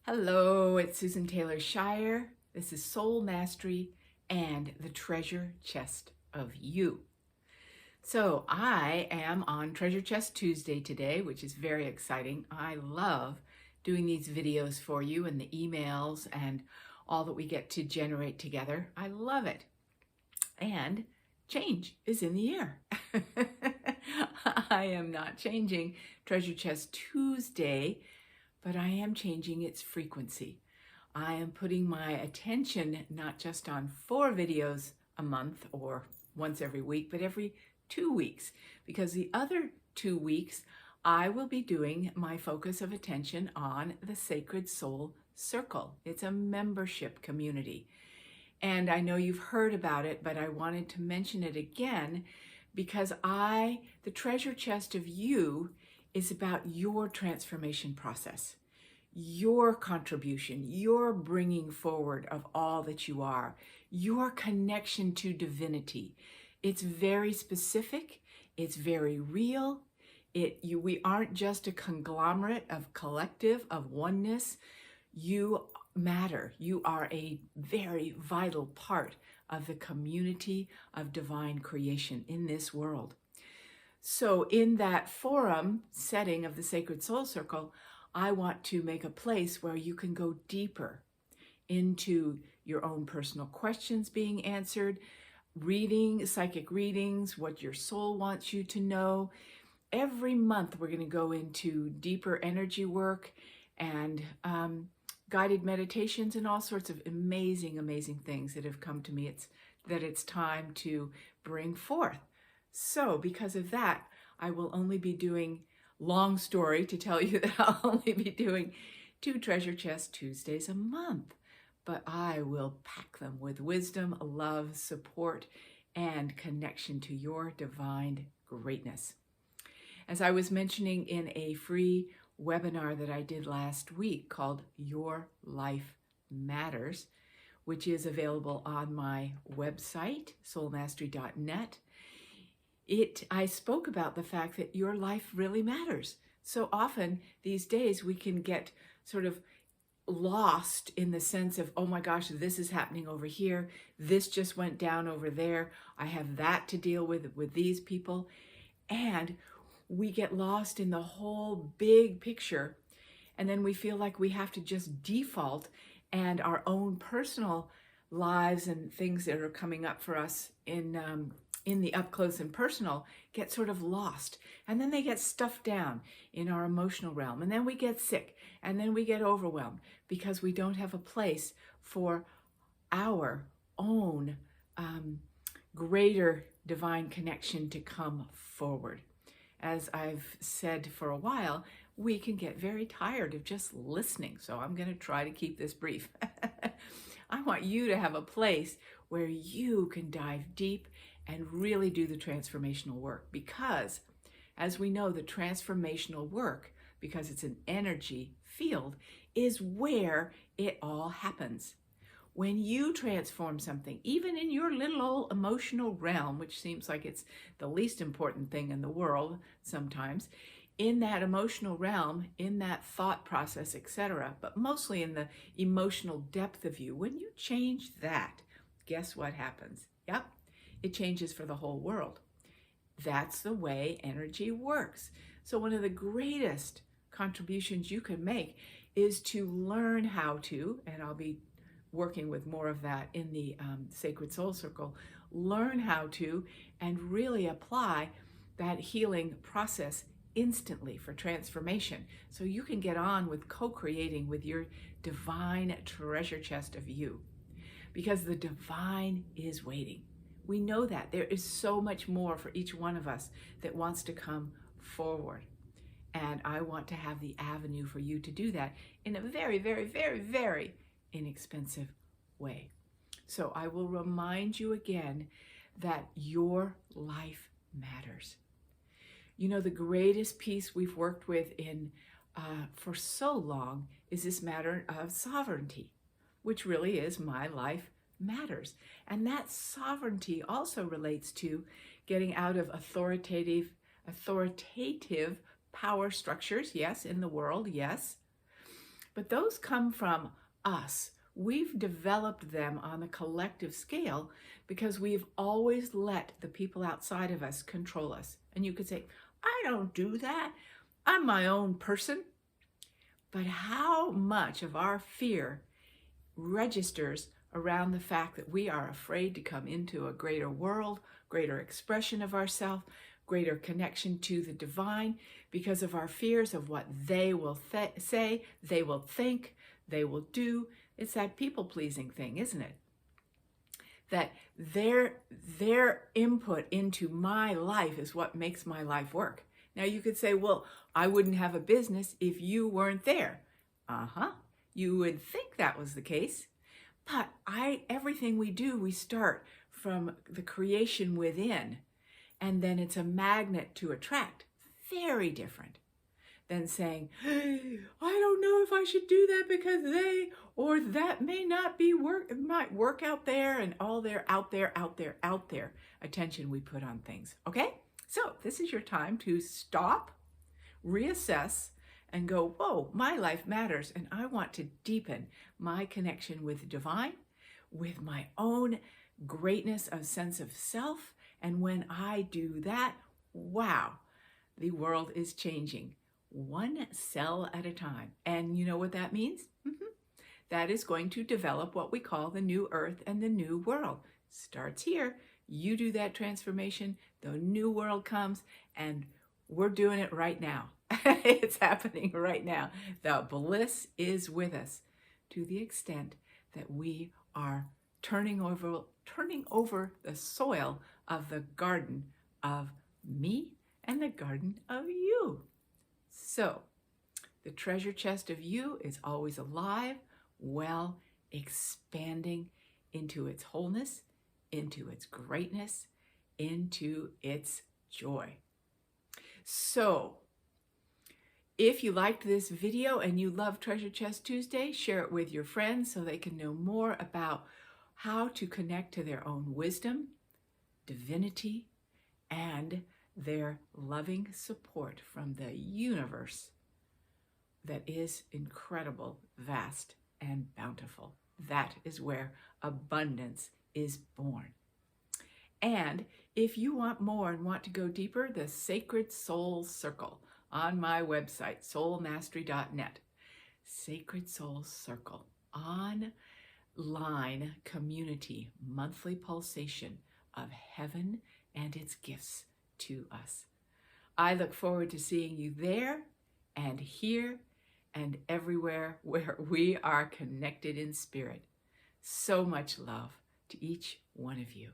Hello, it's Susan Taylor Shire. This is Soul Mastery and the Treasure Chest of You. So I am on Treasure Chest Tuesday today, which is very exciting. I love doing these videos for you and the emails and all that we get to generate together. I love it. And change is in the air. I am not changing Treasure Chest Tuesday, but I am changing its frequency. I am putting my attention not just on 4 videos a month or once every week, but every 2 weeks, because the other 2 weeks I will be doing my focus of attention on the Sacred Soul Circle. It's a membership community. And I know you've heard about it, but I wanted to mention it again because the Treasure Chest of You is about your transformation process, your contribution, your bringing forward of all that you are, your connection to divinity. It's very specific, it's very real. We aren't just a conglomerate of collective, of oneness. You matter. You are a very vital part of the community of divine creation in this world. So in that forum setting of the Sacred Soul Circle, I want to make a place where you can go deeper into your own personal questions being answered, psychic readings, what your soul wants you to know. Every month we're going to go into deeper energy work and guided meditations and all sorts of amazing, amazing things that have come to me. It's time to bring forth. So because of that, I will only be doing, long story to tell you that I'll only be doing 2 Treasure Chest Tuesdays a month, but I will pack them with wisdom, love, support, and connection to your divine greatness. As I was mentioning in a free webinar that I did last week called Your Life Matters, which is available on my website, soulmastery.net, I spoke about the fact that your life really matters. So often these days we can get sort of lost in the sense of, oh my gosh, this is happening over here. This just went down over there. I have that to deal with these people. And we get lost in the whole big picture. And then we feel like we have to just default, and our own personal lives and things that are coming up for us in the up close and personal get sort of lost, and then they get stuffed down in our emotional realm, and then we get sick, and then we get overwhelmed because we don't have a place for our own greater divine connection to come forward. As I've said for a while, we can get very tired of just listening, so I'm going to try to keep this brief. I want you to have a place where you can dive deep and really do the transformational work, because as we know, the transformational work, because it's an energy field, is where it all happens. When you transform something, even in your little old emotional realm, which seems like it's the least important thing in the world sometimes, in that emotional realm, in that thought process, etc., but mostly in the emotional depth of you, when you change that, guess what happens? Yep, it changes for the whole world. That's the way energy works. So one of the greatest contributions you can make is to learn how to, and I'll be working with more of that in the Sacred Soul Circle, learn how to and really apply that healing process instantly for transformation, so you can get on with co-creating with your divine treasure chest of you, because the divine is waiting. We know that there is so much more for each one of us that wants to come forward, and I want to have the avenue for you to do that in a very, very, very, very inexpensive way. So I will remind you again that your life matters. You know, the greatest piece we've worked with for so long is this matter of sovereignty, which really is my life matters. And that sovereignty also relates to getting out of authoritative power structures, yes, in the world, yes, But those come from us. We've developed them on a collective scale because we've always let the people outside of us control us. And you could say, I don't do that. I'm my own person. But how much of our fear registers around the fact that we are afraid to come into a greater world, greater expression of ourselves, greater connection to the divine because of our fears of what they will say, they will think, they will do. It's that people-pleasing thing, isn't it? That their input into my life is what makes my life work. Now you could say, well, I wouldn't have a business if you weren't there. You would think that was the case. But everything we do, we start from the creation within, and then it's a magnet to attract. Very different than saying, hey, I don't know if I should do that because or that may not be it might work out there, and all their out there attention we put on things. Okay? So this is your time to stop, reassess, and go, whoa, my life matters, and I want to deepen my connection with the divine, with my own greatness of sense of self. And when I do that, wow, the world is changing one cell at a time. And you know what that means? That is going to develop what we call the new earth and the new world. Starts here. You do that transformation, the new world comes, and we're doing it right now. It's happening right now. The bliss is with us to the extent that we are turning over the soil of the garden of me and the garden of you. So the treasure chest of you is always alive, well, expanding into its wholeness, into its greatness, into its joy. So if you liked this video and you love Treasure Chest Tuesday, share it with your friends so they can know more about how to connect to their own wisdom, divinity, and their loving support from the universe that is incredible, vast, and bountiful. That is where abundance is born. And if you want more and want to go deeper, the Sacred Soul Circle on my website, soulmastery.net. Sacred Soul Circle, online community, monthly pulsation of heaven and its gifts to us. I look forward to seeing you there and here and everywhere where we are connected in spirit. So much love to each one of you.